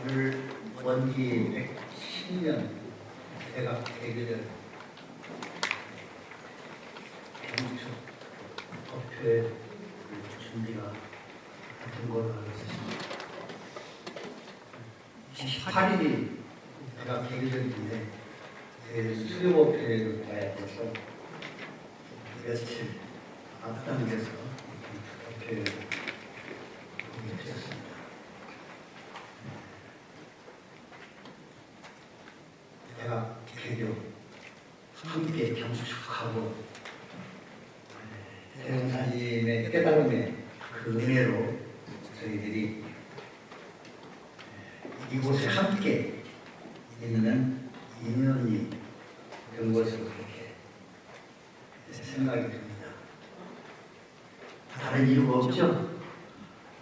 오늘 원기 110년 대각 개교절 경축 법회 준비가 된 걸로 알고 있습니다. 28일이 대각 개교절인데 수요법회를 가야 돼서 며칠 앞당겨서 법회를 하게 되었습니다. 대각 개교 함께 경축하고 대종사님의 깨달음의 그 은혜로 저희들이 이곳에 함께 있는 인연이 된 것으로 그렇게 생각이 듭니다. 다른 이유가 없죠.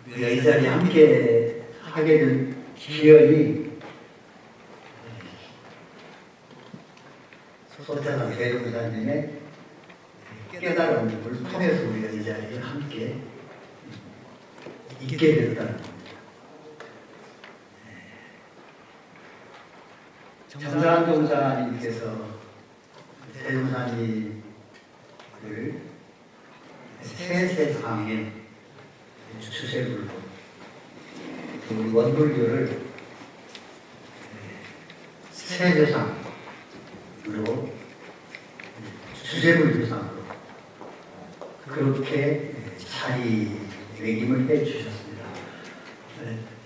우리가 이 자리에 함께 하게 된 기원이 소태상 대종사님의 깨달음을 통해서 우리가 이 자리에 함께 있게 됐다는 겁니다. 정산종사님께서 대종사님을 세세상에 주세불로 우리 원불교를 세세상으로 주세불교상으로 그렇게 자리매김을 해주셨습니다.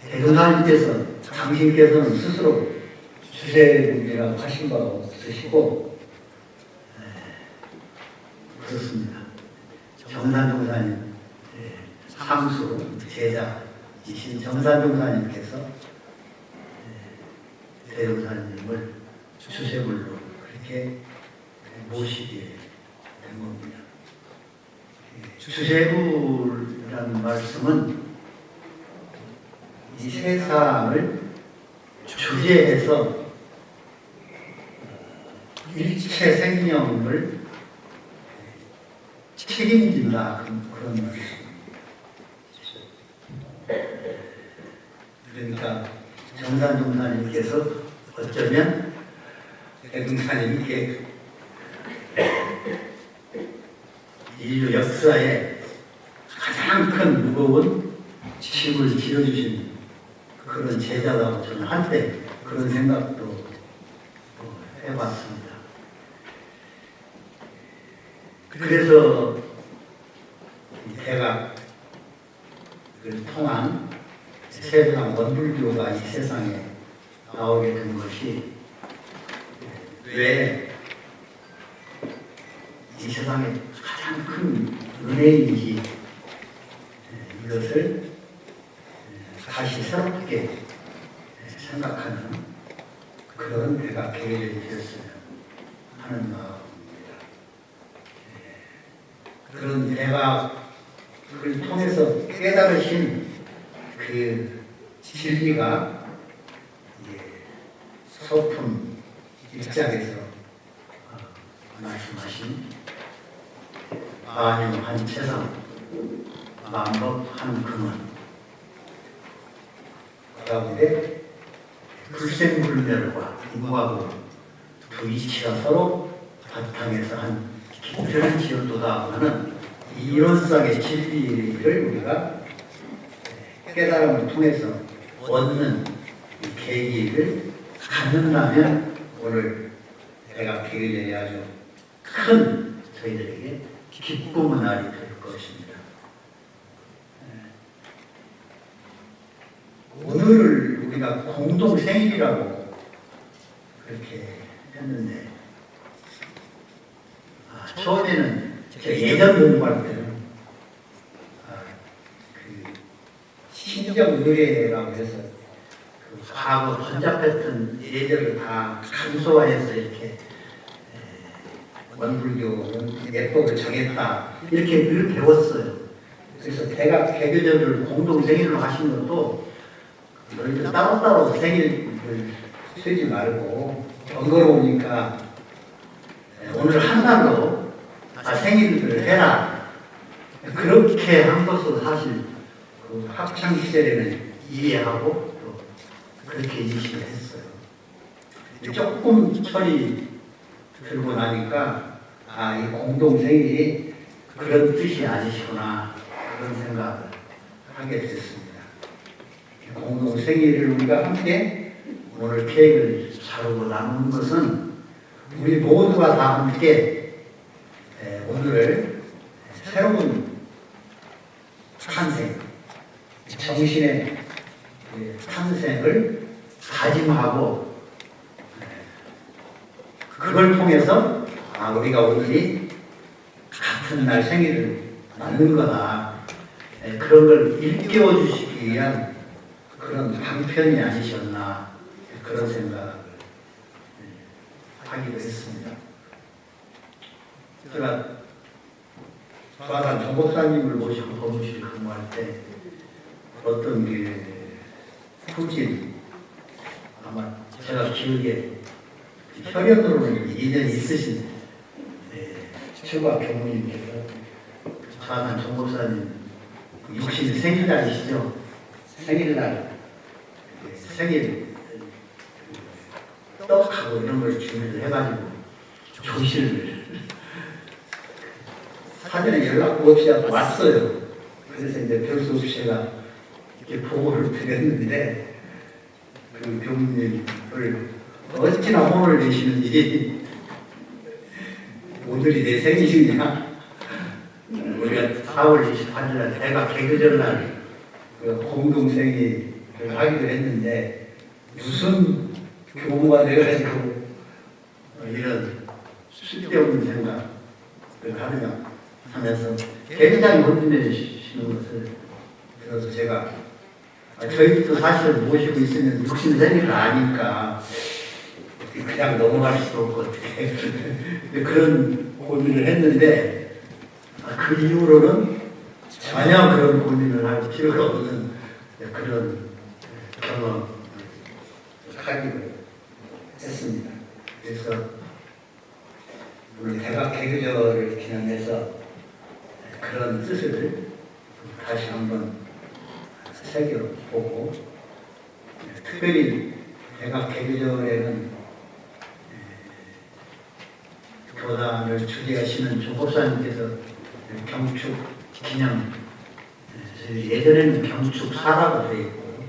대종사님께서 당신께서는 스스로 주세불이라고 하신 바가 없으시고 그렇습니다. 정산종사님 상수 제자이신 정산종사님께서 대종사님을 주세불로 그렇게 모시게 된 겁니다. 주세불이라는 말씀은 이 세상을 주제해서 일체 생명을 책임진다 그런 말씀입니다. 그러니까 정산종사님께서 어쩌면 대종사님께 인류 역사에 가장 큰 무거운 짐을 지어주신 그런 제자라고 저는 한때 그런 생각도 해봤습니다. 그래서 대각을 통한 세상 원불교가 이 세상에 나오게 된 것이 왜 이 세상에 가장 큰 은혜인지 이것을 다시 새롭게 생각하는 그런 대각 개교절이 되었으면 하는 마음입니다. 그런 대각을 통해서 깨달으신 그 진리가 소품 1장에서 말씀하신 만유 한 세상 만법 한 근원 가운데 불생불멸과 인과고 두 이치가 서로 바탕에서 한 깊이를 지었도다 하는 이론상의 진리를 우리가 깨달음을 통해서 얻는 계기를 갖는다면 오늘 대각 개교절이 아주 큰 저희들에게 기쁨의 날이 될 것입니다. 오늘을 우리가 공동생일이라고 그렇게 했는데 처음에는 제가 예전 공부할 때는 그 신정의례라고 해서 그 과거 번잡했던 예절을 다 간소화해서 이렇게 원불교는 예법을 정했다 이렇게 늘 배웠어요. 그래서 대각 개교절을 공동생일로 하신 것도 너희들 따로따로 생일을 쓰지 말고 번거로우니까 오늘 한 날로 다 생일을 해라. 그렇게 한 것으로 사실 그 학창시절에는 이해하고 또 그렇게 인식을 했어요. 조금 철이 들고 나니까 이 공동생일이 그런 뜻이 아니시구나 그런 생각을 하게 됐습니다. 공동생일을 우리가 함께 오늘 케이크를 자르고 나누는 것은 우리 모두가 다 함께 오늘을 새로운 탄생, 정신의 탄생을 다짐하고 그걸 통해서 우리가 오늘이 같은 날 생일을 맞는 거다. 그런 걸 일깨워 주시기 위한 그런 방편이 아니셨나 그런 생각을 하기도 했습니다. 제가 부하단 정복사님을 모시고 법무실 근무할 때 어떤 후진 아마 제가 기억에 혈연으로는 2년 있으신 최고학 교무님께서 부하단 정복사님 60일 생일날이시죠. 생일날 생일 떡하고 이런 걸 준비를 해가지고 조시를 사전에 연락도 없이 왔어요. 그래서 이제 별 수 없이 제가 이렇게 보고를 드렸는데 그 교무님을 어찌나 혼을 내시는지 오늘이 내 생일이냐? 우리가 4월 28일 대학 개교절날 공동생일을 하기도 했는데 무슨 교무가 돼가지고 이런 쓸데없는 생각을 하느냐 하면서 굉장히 혼내시는 것을 그래서 제가 저희도 사실 모시고 있으면 60생일을 아니까 그냥 넘어갈 수도 없고 어떻게 그런 고민을 했는데 그 이후로는 전혀 그런 고민을 할 필요가 없는 그런 경험을 하기로 했습니다. 그래서 우리 대학 개교절을 기념해서 그런 뜻을 다시 한번 새겨보고 특별히 대학 개교절에는 교단을 주재하시는 조법사님께서 경축 기념 예전에는 경축사라고 되어 있고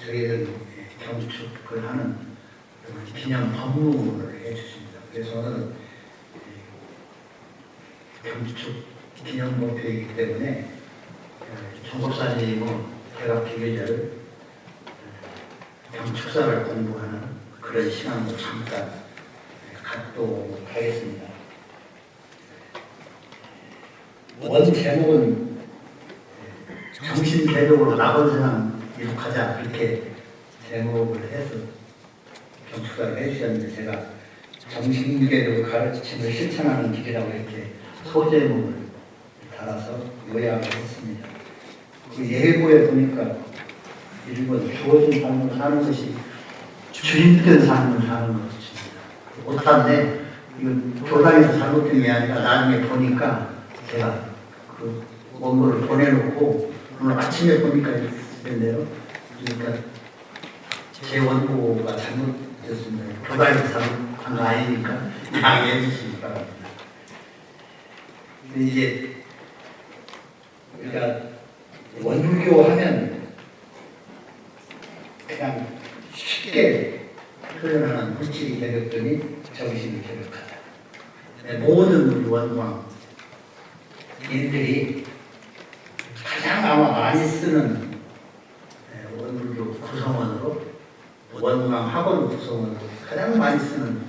저희는 경축을 하는 기념 법문을 해주십니다. 그래서 오늘은 경축 기념 목표이기 때문에 조법사님은 대학 개교절 경축사를 공부하는 그런 시간으로 잠깐 갖도록 하겠습니다. 원 제목은 정신개혁으로 나본세상 이룩하자 이렇게 제목을 해서 경축사를 해주셨는데 제가 정신개혁 가르침을 실천하는 길이라고 이렇게 소제목을 달아서 요약을 했습니다. 그 예고에 보니까 일본 주어진 삶을 사는 것이 주인된 삶을 사는 것입니다. 못한데 이건 교당에서 잘못된 게 아니라 나중에 보니까 제가 그 원고를 보내놓고 오늘 아침에 보니까 있는데요. 그러니까 제 원고가 잘못됐습니다. 교당에서 잘못한 거 아니니까 양해해 주시기 바랍니다. 근데 이제 우리가 원불교 하면 그냥 쉽게 표현하는 물질이 개혁더니 정신이 개혁하다. 모든 우리 원광 인들이 가장 아마 많이 쓰는 원불교 구성원으로 원광 학원 구성원으로 가장 많이 쓰는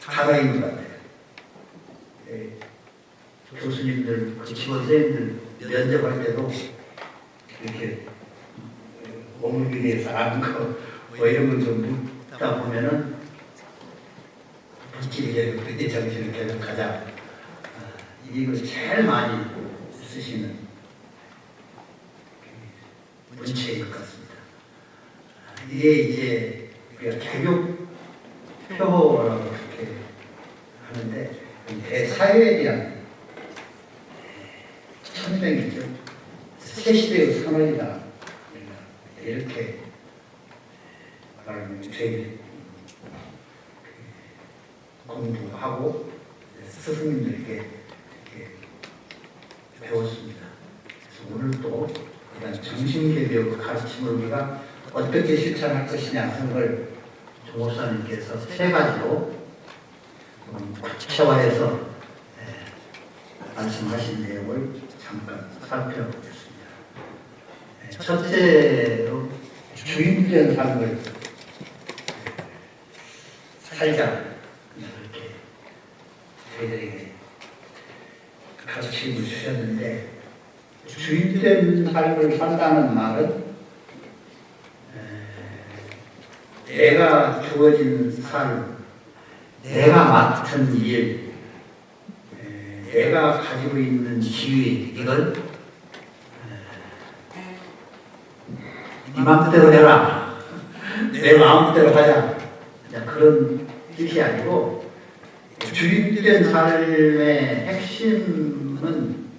단어인 것 같아요. 교수님들, 직원 선생님들 면접할 때도 이렇게 원불교에 대해서 아는 거 뭐 이런 걸 좀 묻다 보면은 물질이 개혁, 그때 정신을 개혁하자. 이걸 제일 많이 쓰시는 문체인 것 같습니다. 이게 이제 우리가 개교 표어라고 그렇게 하는데 대사회에 대한 천명이죠. 새 시대의 선언이다. 이렇게 말하면 제일 공부하고 스승님들께 이렇게 배웠습니다. 그래서 오늘 또 이런 정신개벽 가르침을 우리가 어떻게 실천할 것이냐 하는 걸 조목사님께서 세 가지로 구체화해서 말씀하신 내용을 잠깐 살펴보겠습니다. 첫째로 주인된 삶을 살자, 이렇게 저희들에게 가르침을 주셨는데, 주인된 삶을 산다는 말은 내가 주어진 삶, 내가 맡은 일, 내가 가지고 있는 지위, 이걸 네 마음대로 해라, 내 마음대로 하자, 그런 뜻이 아니고, 주인된 삶의 핵심은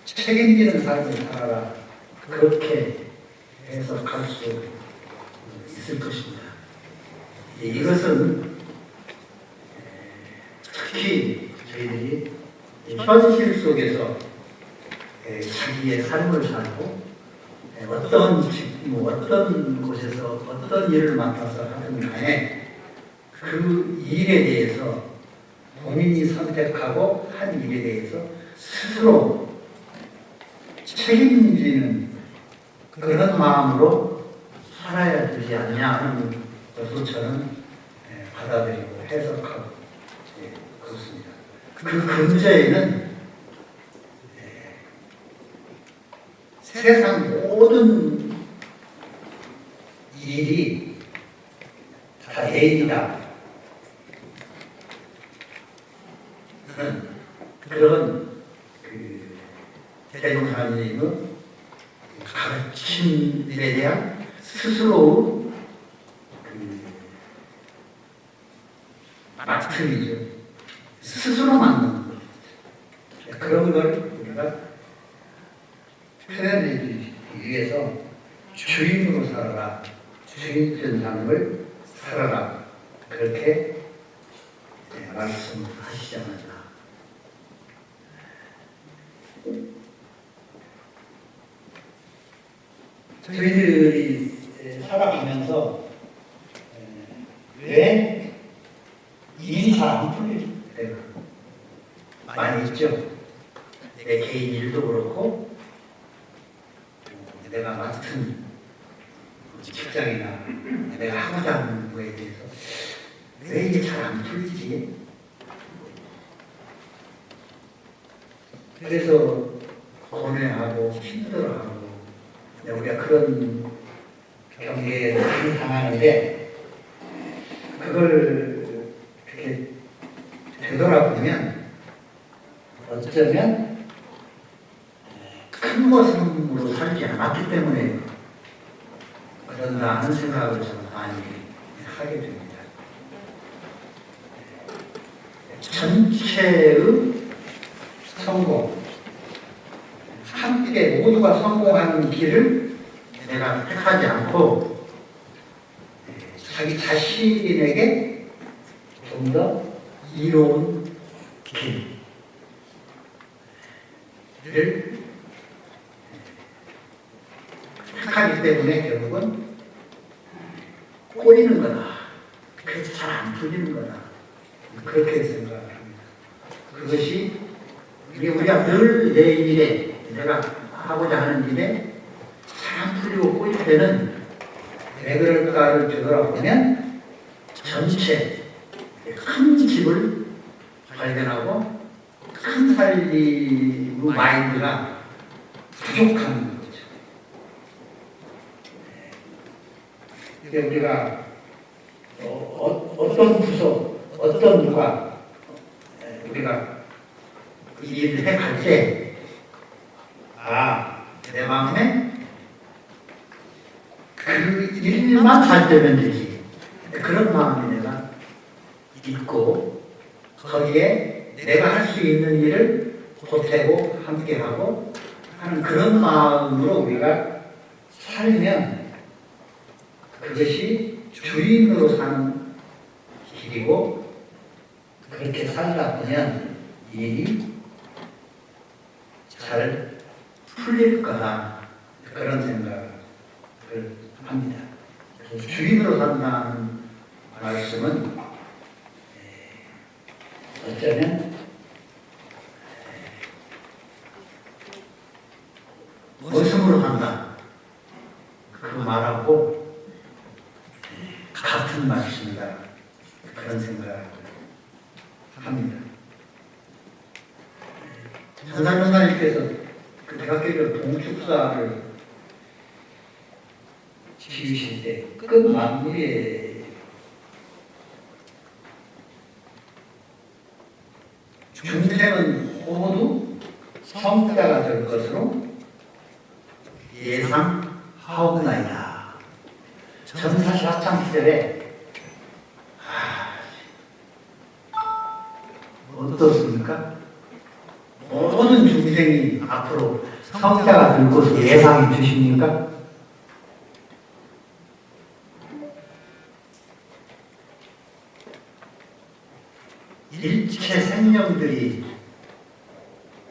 책임지는 삶을 살아라, 그렇게 해석할 수 있을 것입니다. 이것은 특히 저희들이 현실 속에서 자기의 삶을 살고 어떤 직무, 어떤 곳에서 어떤 일을 맡아서 하든 간에 그 일에 대해서 본인이 선택하고 한 일에 대해서 스스로 책임지는 그런 마음으로 살아야 되지 않냐 하는 것으로 저는 받아들이고 해석하고 그렇습니다. 그 근저에는 세상 모든 일이 다 애인이다, 그런 대종사님의 가르침에 대한 스스로 맡음이죠. 스스로 만드는 것. 그런 걸 우리가 표현해주기 위해서 주인으로 살아라, 주인된 삶을 살아라, 그렇게 말씀하시지 않았나. 저희들이 살아가면서 왜 일이 잘 안 풀릴 때가 많이 있죠. 내 개인 일도 그렇고 내가 맡은 직장이나 내가 하고자 하는 거에 대해서 왜 이게 잘 안 풀리지? 그래서 고뇌하고 힘들어하고 우리가 그런 경계에 많이 당하는데, 그걸 이렇게 되돌아보면 어쩌면 큰 모습으로 살지 않았기 때문에 그런가 하는 생각을 저는 많이 하게 됩니다. 전체의 성공, 함께 모두가 성공하는 길을 내가 택하지 않고 자기 자신에게 좀 더 이로운 길을 택하기 때문에 결국은 꼬이는 거다. 그래서 잘 안 풀리는 거다. 그렇게 생각합니다. 그것이 우리가 늘 내 일에, 내가 하고자 하는 일에 잘 안 풀리고 꼬일 때는 왜 그럴까를 되돌아보면 전체 큰 집을 발견하고 큰 살림의 마인드가 부족한 거죠. 우리가 어떤 부서, 어떤 누가 우리가 이 일을 해갈 때, 내 마음에 그 일만 잘 되면 되지, 그런 마음이 내가 있고, 거기에 내가 할 수 있는 일을 보태고 함께하고 하는 그런 마음으로 우리가 살면 그것이 주인으로 사는 길이고, 그렇게 살다 보면 일이 잘 풀릴 거다, 그런 생각을 합니다. 그래서 주인으로 산다는 말씀은 어쩌면 머슴으로 산다, 그 말하고 같은 말씀이다, 그런 생각을 합니다. 천사님께서 그 대각계절 동축사를 지으실 때 끝 마무리에 중생은 모두 성자가 될 것으로 예상하옵나이다. 전사실 학창시절에 어떻습니까? 모든 중생이 앞으로 성자가 될 것으로 예상이 되십니까? 일체 생명들이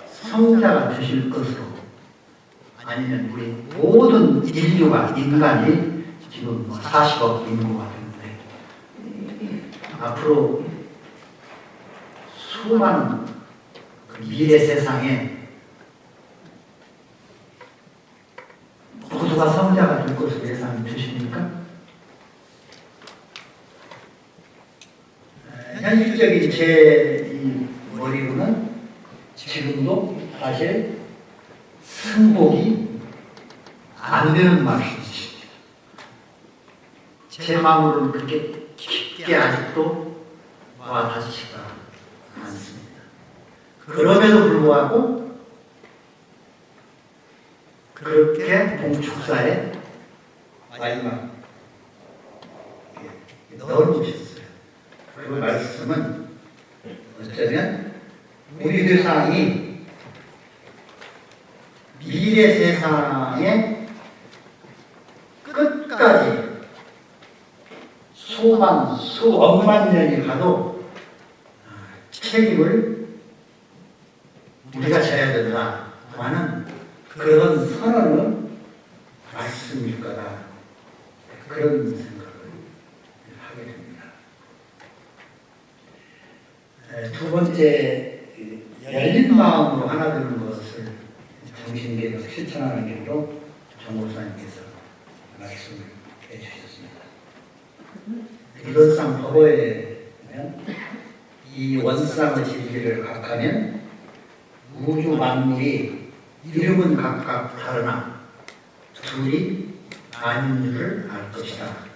성자가 되실 것으로, 아니면 우리 모든 인류가, 인간이 지금 40억 인구가 되는데 앞으로 수많은 미래 세상에 모두가 성자가 될 것으로 예상이 되십니까? 현실적인 제 이 머리로는 지금도 사실 승복이 안 되는 말씀이십니다. 제 마음으로는 그렇게 깊게 아직도 와닿지가 않습니다. 그럼에도 불구하고 그렇게 동축사에 마지막 넣어주셨어요. 그 말씀은 어쩌면 우리 세상이 미래 세상의 끝까지 수억만 년이 가도 책임을 우리가 져야 된다 하는 그런 선언을 말씀일 거다, 그런 생각을 하게 됩니다. 두 번째, 열린 마음으로 하나 되는 것을 정신개혁 실천하는 길로 정 목사님께서 말씀을 해주셨습니다. 이론상 법어에 보면 이 원상의 진리를 각하면 우주 만물이 이름은 각각 다르나 둘이 아닌 줄을 알 것이다.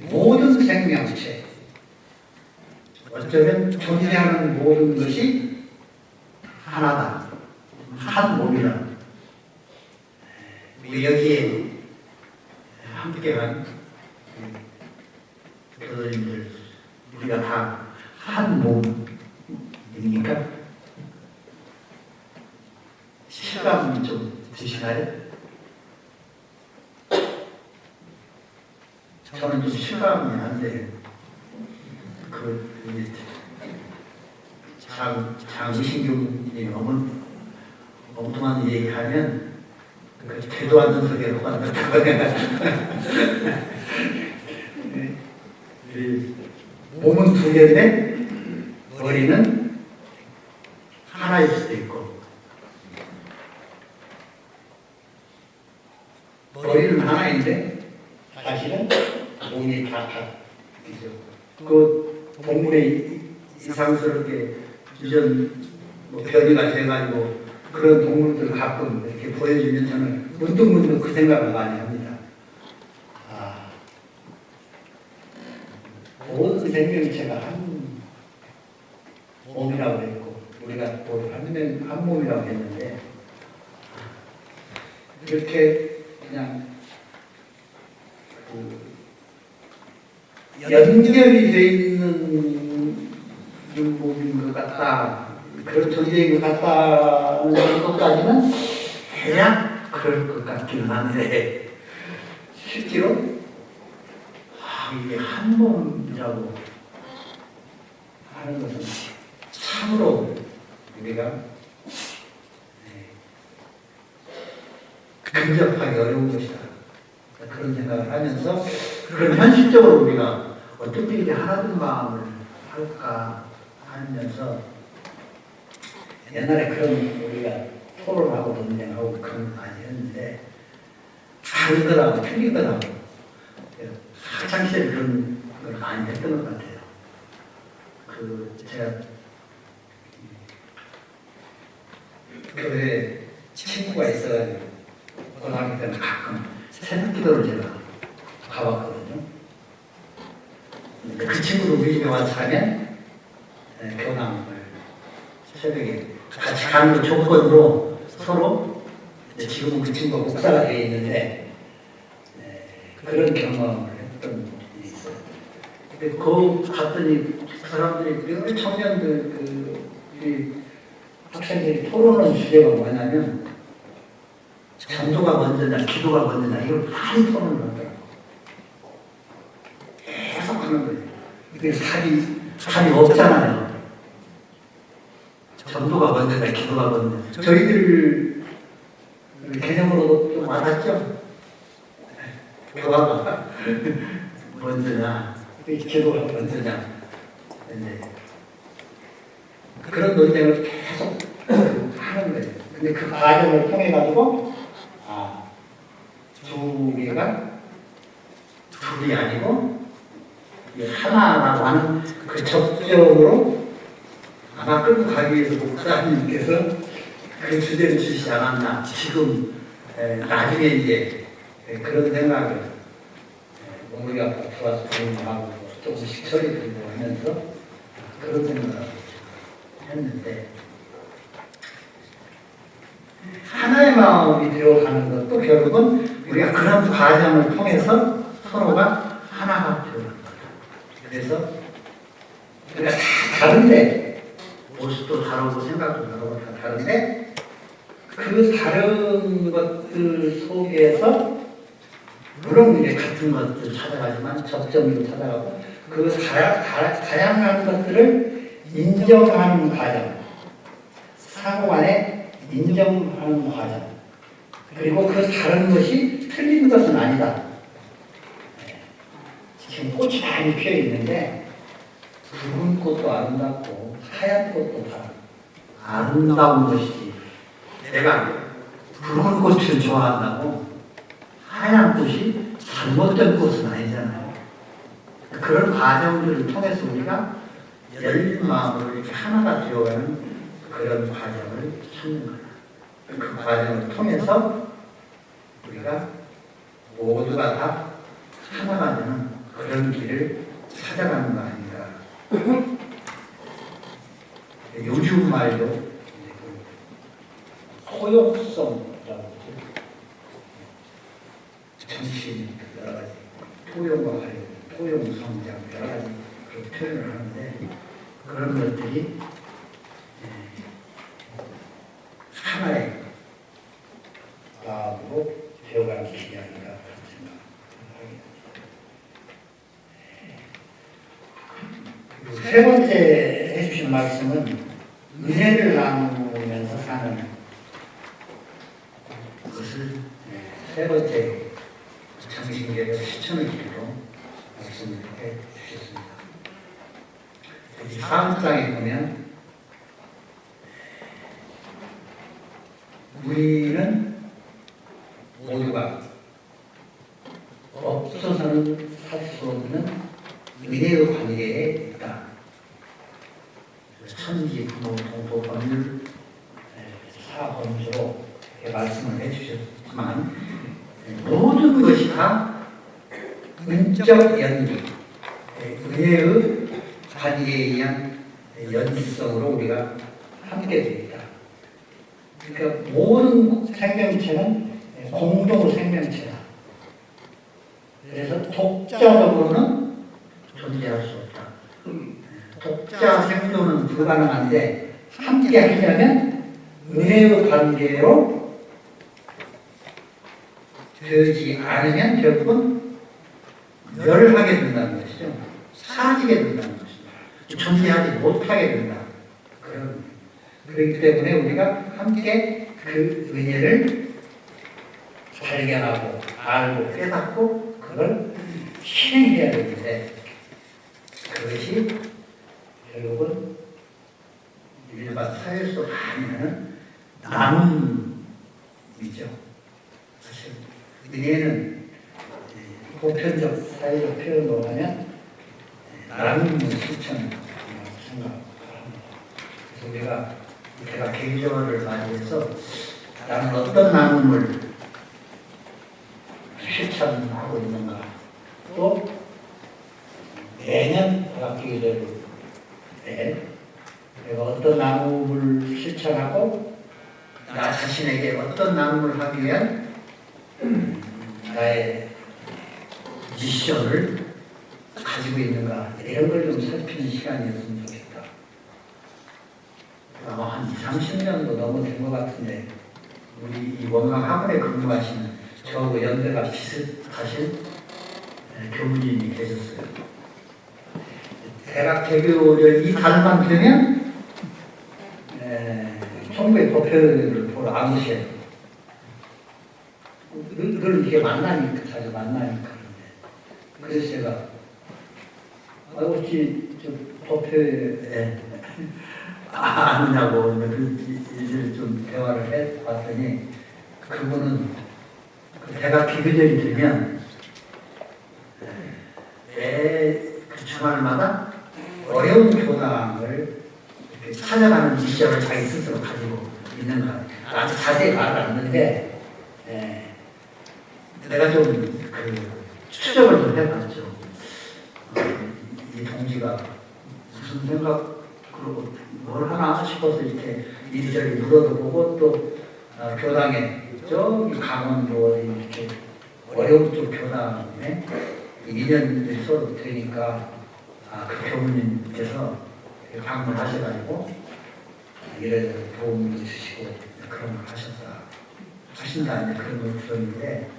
모든 생명체, 어쩌면 존재하는 모든 것이 하나다, 한 몸이다. 우리 여기에 함께한 교도님들, 우리가 다 한 몸입니까? 실감 좀 드시나요? 저는 좀 실감이 안 돼요. 장의신경이 너무 엉뚱한 얘기하면 되도 않는 소리가 나온다고 몸은 두 개인데 머리는 하나일 수도 있고, 머리는 하나인데 사실은 몸이 다 다르죠. 그 동물의 이상스럽게 유전 변이가 돼가지고 그런 동물들 가끔 이렇게 보여주면 저는 문득문득 그 생각을 많이 합니다. 모든 생명체가 한 몸이라고 했고, 우리가 한 몸이라고 했는데, 이렇게 그냥 연결이 되어 있는 몸인 것 같다, 그런 존재인 것 같다는 것까지는 대략 그럴 것 같기는 한데 실제로 이게 한 몸이라고 하는 것은 참으로 우리가 근접하기 어려운 것이다. 그런 생각을 하면서 그런 현실적으로 우리가 어떻게 이렇게 하나된 마음을 할까 하면서 옛날에 그런 우리가 토론하고 논쟁하고 그런 거 많이 했는데 다르더라고 틀리더라고 학창시절에 그런 걸 많이 했던 것 같아요. 제가 교회에 친구가 있어가지고 고등학교 때는 가끔 새벽기도를 제가 가봤거든요. 그 친구도 우리 집에 와서 자면 교당을 새벽에 같이 가는 걸 조건으로 서로 지금은 그 친구가 목사가 되어 있는데 그런 경험을 했던 일이 있어요. 근데 그 갔더니 그 사람들이 청년들 학생들이 토론하는 주제가 뭐냐면 전도가 먼저냐 기도가 먼저냐 이걸 많이 토론을 하더라고요. 계속 하는 거예요. 이게 답이 없잖아요. 전도가 먼저냐 기도가 먼저냐 저희들 개념으로도 좀 와닿죠? 교화가 먼저냐 기도가 먼저냐 그런 논쟁을 계속 하는 거예요. 근데 그 과정을 통해 가지고 두 개가 둘이 아니고 하나라고 하는 그 접점으로 아마 끌고 가기 위해서 목사님께서 그 주제를 주시지 않았나. 지금 나중에 이제 그런 생각을 우리가 들어와서 공부하고 조금씩 처리 들고 하면서 그런 생각을 했는데 하나의 마음이 되어가는 것도 결국은 우리가 그런 과정을 통해서 서로가 하나가 되어가는 거다. 그래서 우리가 다 다른데 모습도 다르고 생각도 다르고 다 다른데 그 다른 것들 속에서 물론 이제 같은 것들 찾아가지만 접점도 찾아가고 그 다양한 것들을 인정하는 과정, 상호간에 인정하는 과정, 그리고 그 다른 것이 틀린 것은 아니다. 지금 꽃이 많이 피어 있는데 붉은 꽃도 아름답고 하얀 꽃도 다 아름다운 것이지. 내가 붉은 꽃을 좋아한다고 하얀 꽃이 잘못된 꽃은 아니잖아요. 그런 과정들을 통해서 우리가 열린 마음으로 이렇게 하나가 되어가는 그런 과정을 찾는 거예요. 그 과정을 통해서 우리가 모두가 다 하나가 되는 그런 길을 찾아가는 거 아닌가. 요즘 말로 포용성이라고 정신 여러 가지 포용과 관련, 포용 성장 여러 가지 그런 표현을 하는데 그런 것들이 하나의 마음으로 되어가는 길이 아닌가 그런 생각을 합니다. 세 번째 해주신 말씀은 은혜를 나누면서 사는 것을 세 번째 정신개혁 실천을 기로 말씀을 해 주셨습니다. 여기 4장에 보면 우리는 모두가 없어서는 살 수 없는 은혜의 관계에 있다. 천지, 부모, 동포, 법률, 사범주로 말씀을 해주셨지만 모든 것이 다 은적 연기, 은혜의 관계에 의한 연기성으로 우리가 함께 되어 있다. 그러니까 모든 생명체는 공동 생명체다. 그래서 독자적으로는 존재할 수 없다. 독자 생존은 불가능한데 함께 어떻게 하냐면 은혜의 관계로 되지 않으면 결국은 멸하게 된다는 것이죠. 사라지게 된다는 것이죠. 존재하지 못하게 된다. 그렇기 때문에 우리가 함께 그 은혜를 발견하고 알고 깨닫고 그걸 실행해야 되는데 그것이 결국은 일반 사회 속 아니면 나눔이죠. 사실 은혜는 보편적 사회적 표현으로 하면 나눔을 실천이라고 생각합니다. 그래서 제가 개인적으로를 맞이해서 나는 어떤 나눔을 실천하고 있는가, 또 매년 대학교계절 때 내가 어떤 나눔을 실천하고 나 자신에게 어떤 나눔을 하기 위한 나의 미션을 가지고 있는가, 이런 걸 좀 살피는 시간이었으면 좋겠다. 아마 한 30년도 너무 된 것 같은데 우리 이 원광 학원에 근무하시는 저하고 연배가 비슷하신 교무님이 계셨어요. 대학 개교를 이 달만 되면 총무의 법회를 보러 안 오셔요. 늘 이렇게 만나니까, 자주 만나니까. 그래서 제가 혹시 저 법회에 안 오냐고 이제 좀 대화를 해봤더니 그분은 그 대학 기교절이 되면 그 주말마다 어려운 교당을 찾아가는 미션을 자기 스스로 가지고 있는 거예요. 아주 자세히 말을 안 하는데 내가 좀 추적을 좀 해봤죠. 이 동지가 무슨 생각으로 뭘 하나 싶어서 이렇게 이리저리 물어도 보고 또 교당에 저기 강원도 이렇게 어려운 쪽 교당에 인연들이 서로 되니까 그 교무님께서 방문하셔가지고 이래저래 도움을 주시고 그런 걸 하신다 이제 그런 걸 들었는데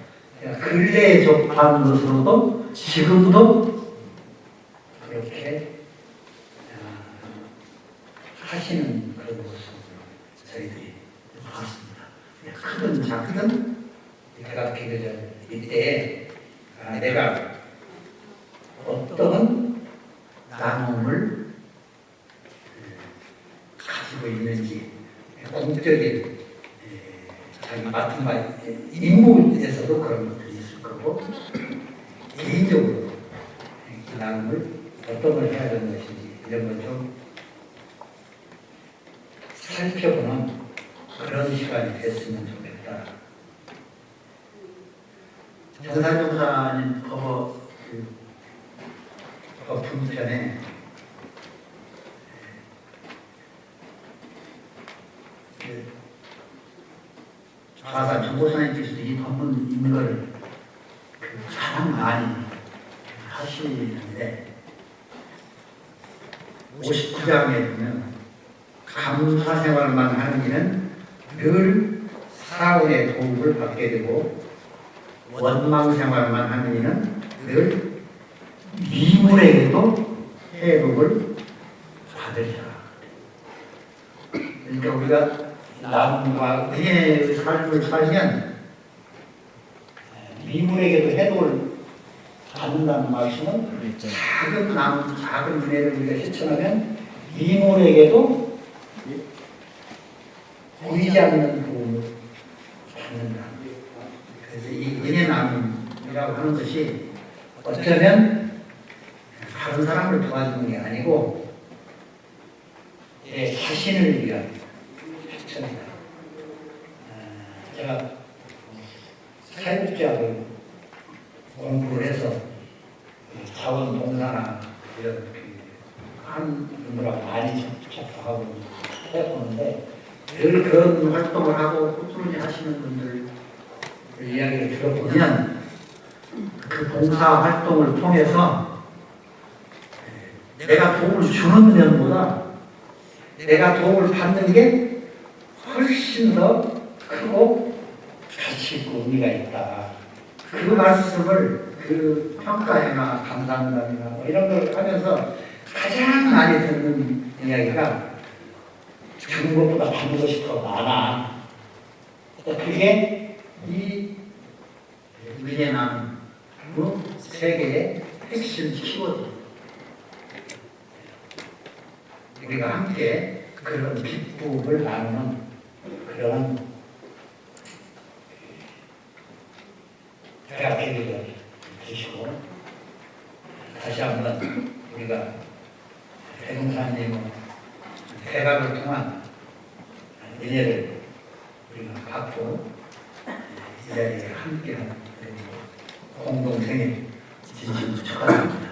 근래에 접한 것으로도 지금도 그렇게 하시는 그런 모습을 저희들이 봤습니다. 크든 작든 대학 기교절 이때에 내가 어떤 나눔을 가지고 있는지 공적인 자기 맡은 바 임무에서도 그런 것들이 있을 거고 개인적으로 이 나눔을 어떤 걸 해야 되는 것인지 이런 걸 좀 살펴보는 그런 시간이 됐으면 좋겠다. 전산종사님 분편에 좌산 정보사님께서도 이 본문 인걸 가장 많이 하시는데 59장에 보면 감사 생활만 하는 이는 늘 사원의 도움을 받게 되고 원망 생활만 하는 이는 늘 미물에게도 해복을 받으리라. 그러니까 우리가 나눔과 은혜의 삶을 살면 미물에게도 해독을 받는다는 말씀은 작은 나눔, 작은 은혜를 우리가 실천하면 미물에게도 보이지 않는 도움을 받는다. 그래서 이 은혜 나눔이라고 하는 것이 어쩌면 다른 사람을 도와주는 게 아니고 내 자신을 위한 실천이다. 제가 사회복지학을 공부를 해서 자원봉사나 이런 한 분들하고 많이 접촉하고 해보는데 늘 그런 활동을 하고 꾸준히 하시는 분들 이야기를 들어보면 그 봉사 활동을 통해서 내가 도움을 주는 면보다 내가 도움을 받는 게 훨씬 더 크고 가치 있고 의미가 있다. 그 말씀을 그 평가회나 감상단이나 뭐 이런 걸 하면서 가장 많이 듣는 이야기가 죽는 것보다 받는 것이 더 많아. 그게 이 위대한 세계의 핵심 키워드. 우리가 함께 그런 기쁨을 나누는 그런 대화 계기를 주시고, 다시 한번 우리가 대동사님의 대박을 통한 은혜를 우리가 받고 이 자리에 함께하는 공동생애 진심으로 축하합니다.